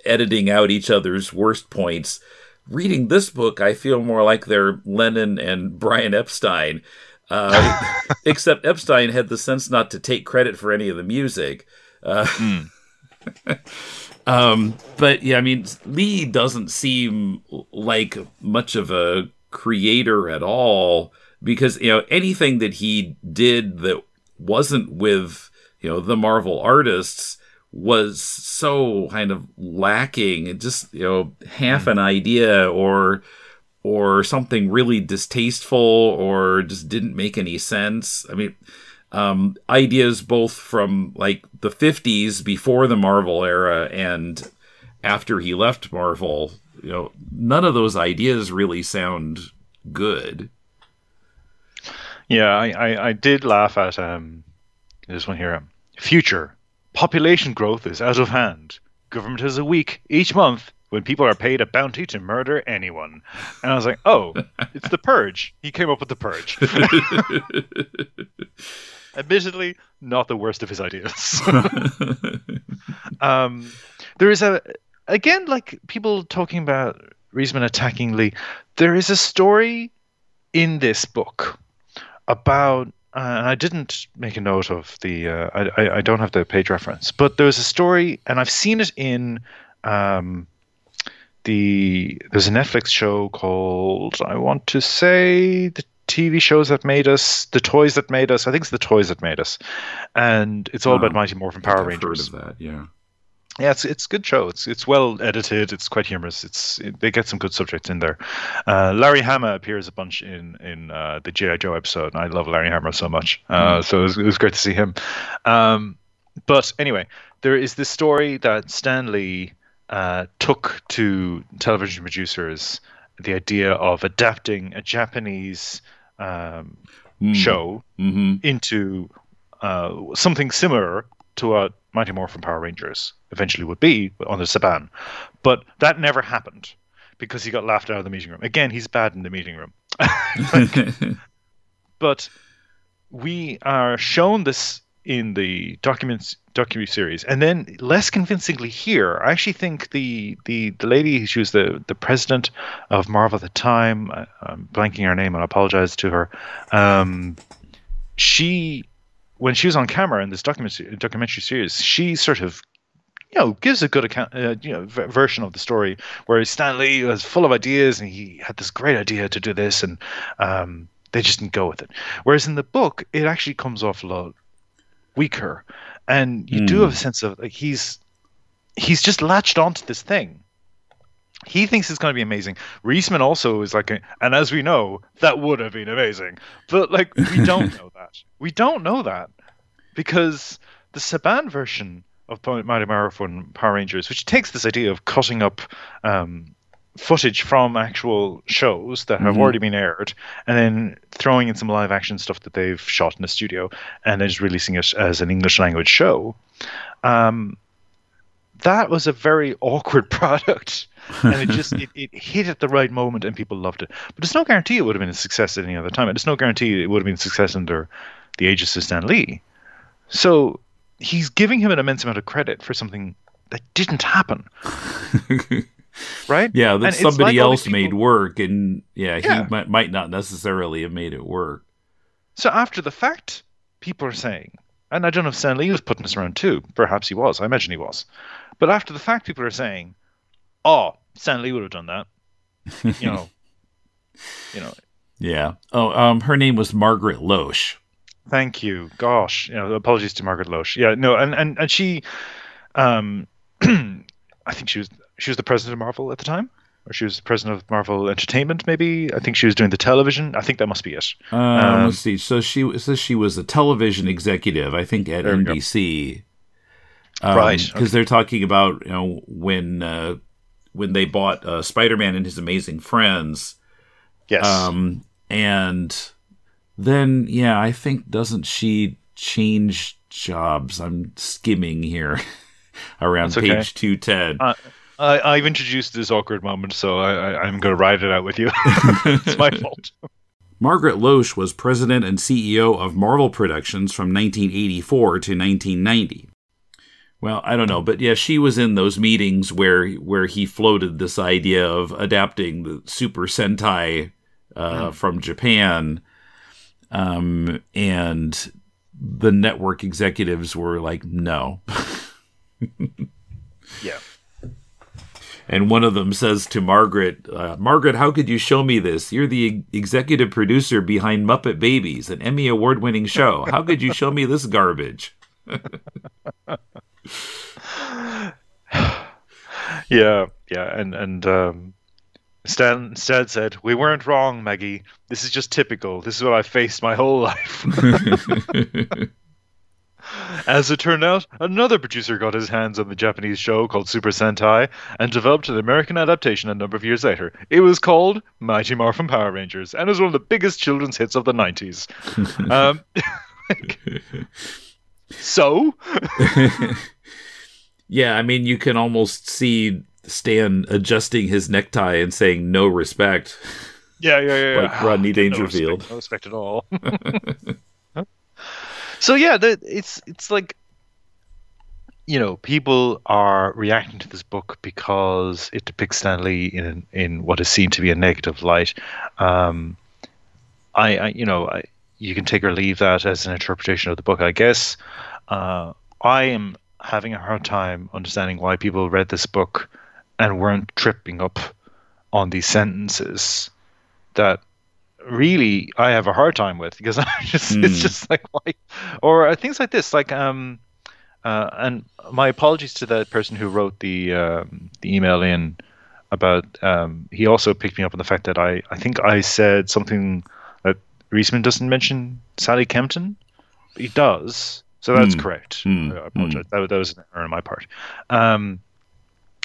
editing out each other's worst points. Reading this book, I feel more like they're Lennon and Brian Epstein, except Epstein had the sense not to take credit for any of the music. But yeah, I mean, Lee doesn't seem like much of a creator at all. Because, anything that he did that wasn't with, the Marvel artists was so kind of lacking. It just, half an idea or something really distasteful or just didn't make any sense. I mean, ideas both from like the 50s before the Marvel era and after he left Marvel, none of those ideas really sound good. Yeah, I did laugh at this one here. Future. Population growth is out of hand. Government has a week each month when people are paid a bounty to murder anyone. And I was like, oh, it's The Purge. He came up with The Purge. Admittedly, not the worst of his ideas. There is again, like people talking about Riesman attacking Lee. There is a story in this book about, and I didn't make a note of the, I don't have the page reference, but there's a story, and I've seen it in there's a Netflix show called, I want to say, The TV Shows That Made Us, The Toys That Made Us. I think it's The Toys That Made Us, and it's all about Mighty Morphin Power Rangers. I've heard of that, yeah. Yeah, it's a good show. It's well edited. It's quite humorous. They get some good subjects in there. Larry Hama appears a bunch in the G.I. Joe episode, and I love Larry Hama so much. So it was great to see him. But anyway, there is this story that Stan Lee took to television producers, the idea of adapting a Japanese show into something similar to what Mighty Morphin Power Rangers eventually would be on the Saban. But that never happened because he got laughed out of the meeting room. Again, he's bad in the meeting room. But we are shown this in the docuseries, and then less convincingly here. I actually think the lady, she was the president of Marvel at the time. I'm blanking her name, and I apologize to her. She when she was on camera in this documentary series, she sort of, gives a good account, version of the story, where Stan Lee was full of ideas and he had this great idea to do this, and they just didn't go with it. Whereas in the book, it actually comes off a lot weaker, and you do have a sense of like he's just latched onto this thing. He thinks it's going to be amazing. Riesman also is like, and as we know, that would have been amazing. But like, we don't know that. We don't know that because the Saban version of Mighty Morphin Power Rangers, which takes this idea of cutting up footage from actual shows that have already been aired, and then throwing in some live action stuff that they've shot in a studio, and then just releasing it as an English language show. That was a very awkward product, and it hit at the right moment, and people loved it. But there's no guarantee it would have been a success at any other time. There's no guarantee it would have been a success under the aegis of Stan Lee. So he's giving him an immense amount of credit for something that didn't happen. Right? Yeah, that somebody else made work, and he might not necessarily have made it work. So after the fact, people are saying, and I don't know if Stan Lee was putting this around too. Perhaps he was. I imagine he was. But after the fact, people are saying, "Oh, Stan Lee would have done that." Yeah. Oh, her name was Margaret Loesch. Thank you. Gosh, apologies to Margaret Loesch. Yeah, no, and she, I think she was the president of Marvel at the time, or she was president of Marvel Entertainment. Maybe I think she was doing the television. I think that must be it. Let's see. So she was a television executive, I think, at NBC. Right, because they're talking about when they bought Spider-Man and His Amazing Friends. Yes. And then I think doesn't she change jobs? I'm skimming here around page 210. I've introduced this awkward moment, so I'm going to ride it out with you. It's my fault. Margaret Loesch was president and CEO of Marvel Productions from 1984 to 1990. Well, I don't know, but she was in those meetings where he floated this idea of adapting the Super Sentai from Japan, and the network executives were like, no. Yeah. And one of them says to Margaret, Margaret, how could you show me this? You're the executive producer behind Muppet Babies, an Emmy Award-winning show. How could you show me this garbage? Yeah, and Stan said, "We weren't wrong, Maggie. This is just typical. This is what I faced my whole life." As it turned out, another producer got his hands on the Japanese show called Super Sentai and developed an American adaptation a number of years later. It was called Mighty Morphin Power Rangers, and it was one of the biggest children's hits of the 90s. So? Yeah, I mean, you can almost see Stan adjusting his necktie and saying, "No respect." Yeah. Like Rodney Dangerfield. No respect at all. So yeah, it's like, people are reacting to this book because it depicts Stan Lee in what is seen to be a negative light. You can take or leave that as an interpretation of the book, I guess. I am having a hard time understanding why people read this book and weren't tripping up on these sentences that really I have a hard time with, because it's just like, why? Or things like this, like and my apologies to that person who wrote the email in about he also picked me up on the fact that I think I said something that Riesman doesn't mention Sally Kempton. He does, so that's correct. I apologize. That was an error on my part.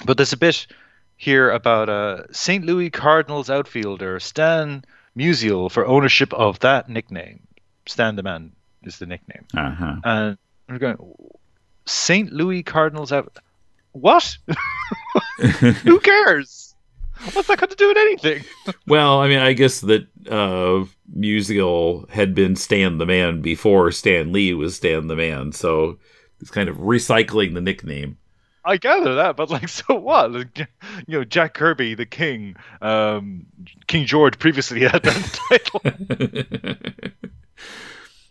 But there's a bit here about St. Louis Cardinals outfielder Stan Musial for ownership of that nickname. Stan the Man is the nickname. Uh-huh. And we're going, St. Louis Cardinals out. What? Who cares? What's that got to do with anything? Well, I mean, I guess that Musial had been Stan the Man before Stan Lee was Stan the Man, so it's kind of recycling the nickname. I gather that, but like, so what? Jack Kirby, the King, King George previously had that title.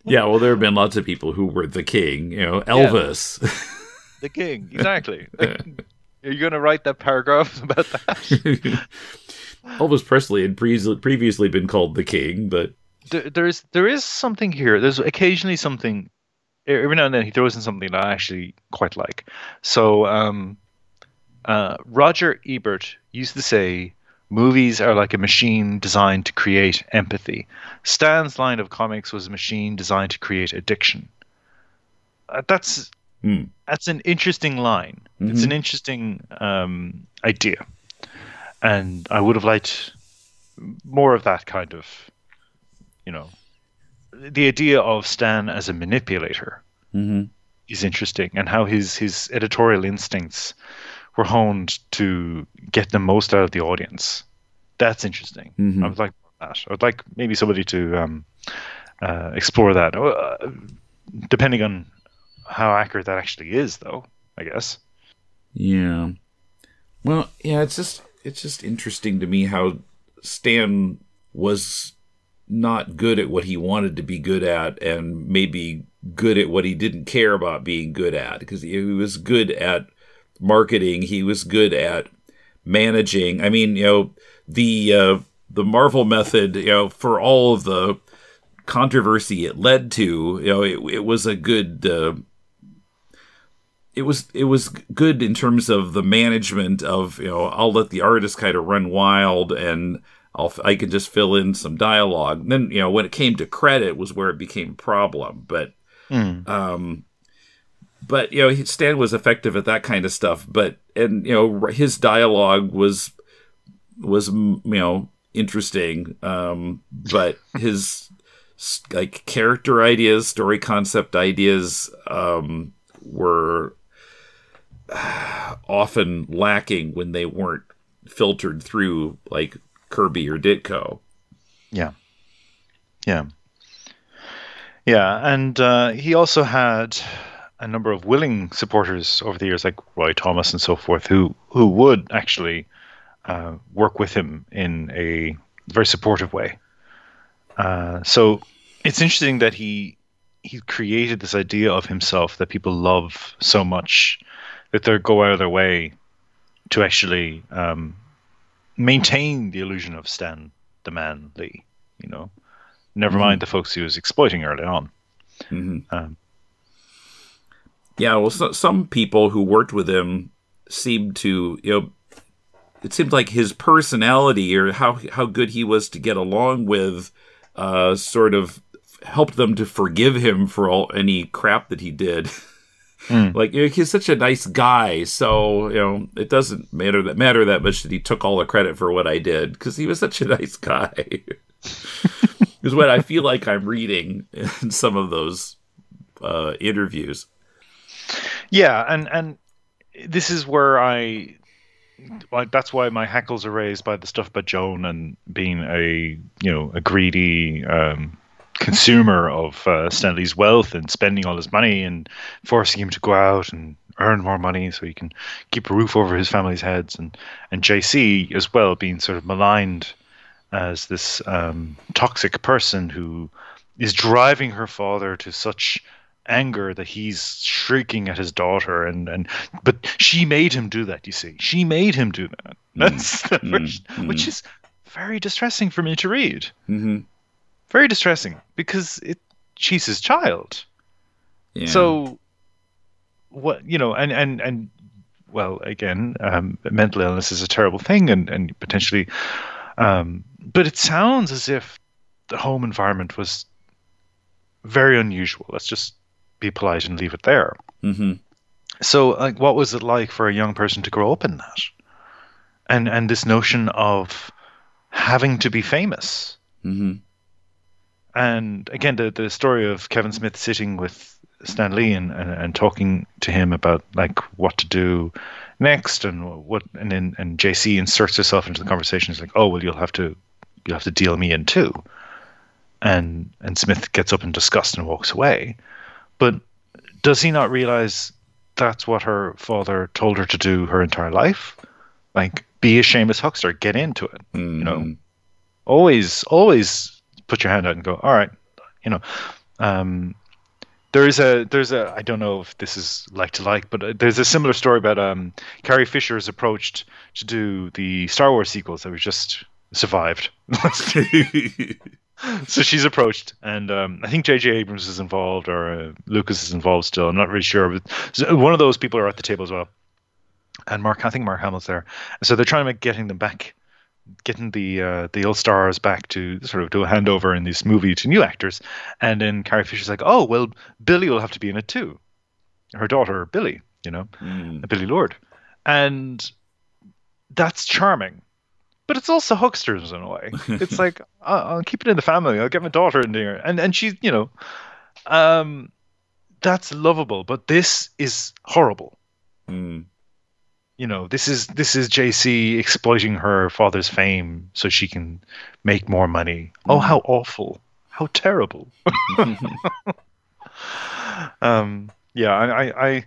Yeah, well, there have been lots of people who were the king. Elvis. The king, exactly. Are you going to write that paragraph about that? Elvis Presley had previously been called the king, but there is something here. There's occasionally something. Every now and then he throws in something that I actually quite like. So Roger Ebert used to say, movies are like a machine designed to create empathy. Stan's line of comics was a machine designed to create addiction. That's an interesting line. Mm-hmm. It's an interesting idea. And I would have liked more of that kind of, the idea of Stan as a manipulator is interesting, and how his editorial instincts were honed to get the most out of the audience. That's interesting. I would like that. I would like maybe somebody to explore that, depending on how accurate that actually is, though, I guess. Yeah. Well, yeah, it's just interesting to me how Stan was not good at what he wanted to be good at, and maybe good at what he didn't care about being good at, because he was good at marketing, he was good at managing. I mean, the Marvel method, for all of the controversy it led to, it was a good it was good in terms of the management of, I'll let the artist kind of run wild, and I can just fill in some dialogue. And then, when it came to credit was where it became a problem. But Stan was effective at that kind of stuff. And his dialogue was interesting. But his character ideas, story concept ideas, were often lacking when they weren't filtered through like Kirby or Ditko. Yeah. And he also had a number of willing supporters over the years, like Roy Thomas and so forth, who would actually work with him in a very supportive way. So it's interesting that he created this idea of himself that people love so much that they go out of their way to actually maintain the illusion of Stan the Man Lee, never mind the folks he was exploiting early on. Yeah, well, some people who worked with him seemed to, it seemed like his personality or how good he was to get along with sort of helped them to forgive him for any crap that he did. Like, he's such a nice guy, so it doesn't matter that much that he took all the credit for what I did, because he was such a nice guy. Is what I feel like I'm reading in some of those interviews. Yeah, and this is where that's why my hackles are raised by the stuff about Joan and being a greedy consumer of Stanley's wealth and spending all his money and forcing him to go out and earn more money so he can keep a roof over his family's heads, and JC as well being sort of maligned as this toxic person who is driving her father to such anger that he's shrieking at his daughter, but she made him do that. You see, she made him do that. That's the version, which is very distressing for me to read. Very distressing, because she's his child. Yeah. So what, and well, again, mental illness is a terrible thing, and potentially, but it sounds as if the home environment was very unusual. Let's just be polite and leave it there. So, like, what was it like for a young person to grow up in that, and this notion of having to be famous? And again, the story of Kevin Smith sitting with Stan Lee and talking to him about like what to do next, and then JC inserts herself into the conversation. It's like, oh well, you'll have to deal me in too. And Smith gets up in disgust and walks away. But does he not realize that's what her father told her to do her entire life? Like, be a shameless huckster, get into it. Always put your hand out and go, all right, There's a I don't know if this is like to like, but there's a similar story about Carrie Fisher is approached to do the Star Wars sequels that we just survived. So she's approached, and I think J.J. Abrams is involved, or Lucas is involved still. I'm not really sure, but one of those people are at the table as well. And I think Mark Hamill's there. So they're trying to getting them back, getting the old stars back to sort of do a handover in this movie to new actors. And then Carrie Fisher's like, oh, well, Billy will have to be in it too. Her daughter, Billy, Billy Lord. And that's charming. But it's also hucksters in a way. It's like, I'll keep it in the family. I'll get my daughter in there. And she's, that's lovable. But this is horrible. Mm. This is JC exploiting her father's fame so she can make more money. Oh, how awful. How terrible. Yeah,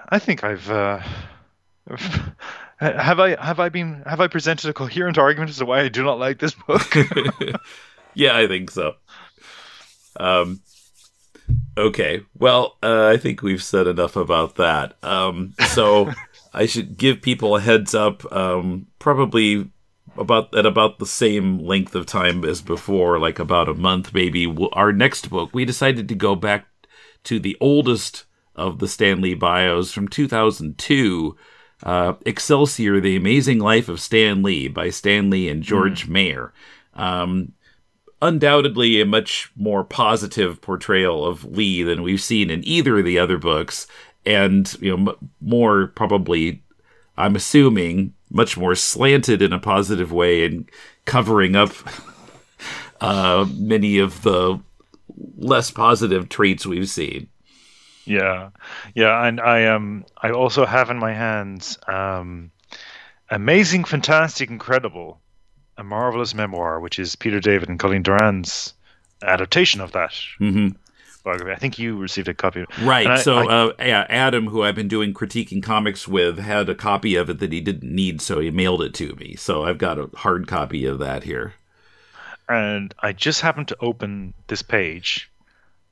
I think I've... Have I presented a coherent argument as to why I do not like this book? Yeah, I think so. Okay, well, I think we've said enough about that. So I should give people a heads up, probably about the same length of time as before, like about a month maybe. Our next book, we decided to go back to the oldest of the Stan Lee bios from 2002, Excelsior, The Amazing Life of Stan Lee by Stan Lee and George Mayer. Undoubtedly a much more positive portrayal of Lee than we've seen in either of the other books. And, more probably, I'm assuming, much more slanted in a positive way and covering up many of the less positive traits we've seen. Yeah, and I also have in my hands Amazing, Fantastic, Incredible, A Marvelous Memoir, which is Peter David and Colleen Doran's adaptation of that biography. I think you received a copy. Right, Adam, who I've been doing Critiquing Comics with, had a copy of it that he didn't need, so he mailed it to me. So I've got a hard copy of that here. And I just happened to open this page,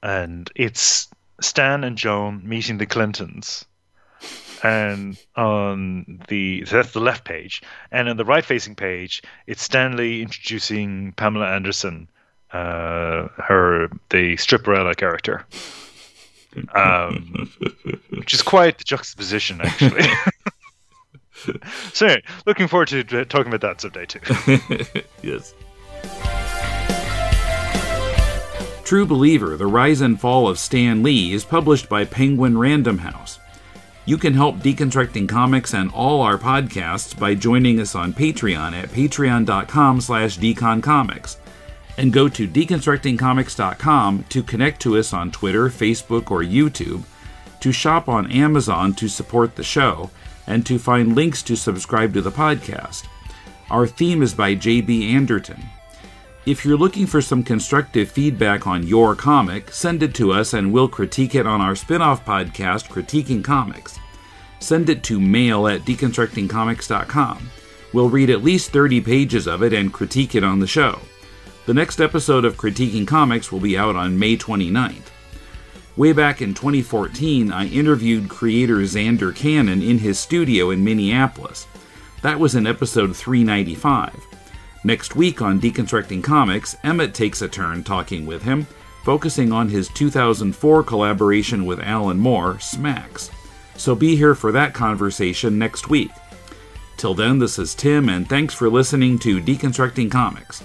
and it's Stan and Joan meeting the Clintons, and that's the left page, and on the right-facing page, it's Stanley introducing Pamela Anderson, the stripperella character, which is quite the juxtaposition, actually. So, anyway, looking forward to talking about that someday too. Yes. True Believer, The Rise and Fall of Stan Lee is published by Penguin Random House. You can help Deconstructing Comics and all our podcasts by joining us on Patreon at patreon.com/deconcomics. And go to deconstructingcomics.com to connect to us on Twitter, Facebook, or YouTube, to shop on Amazon to support the show, and to find links to subscribe to the podcast. Our theme is by J.B. Anderton. If you're looking for some constructive feedback on your comic, send it to us and we'll critique it on our spin-off podcast, Critiquing Comics. Send it to mail@deconstructingcomics.com. We'll read at least 30 pages of it and critique it on the show. The next episode of Critiquing Comics will be out on May 29th. Way back in 2014, I interviewed creator Xander Cannon in his studio in Minneapolis. That was in episode 395. Next week on Deconstructing Comics, Emmet takes a turn talking with him, focusing on his 2004 collaboration with Alan Moore, Smacks. So be here for that conversation next week. Till then, this is Tim, and thanks for listening to Deconstructing Comics.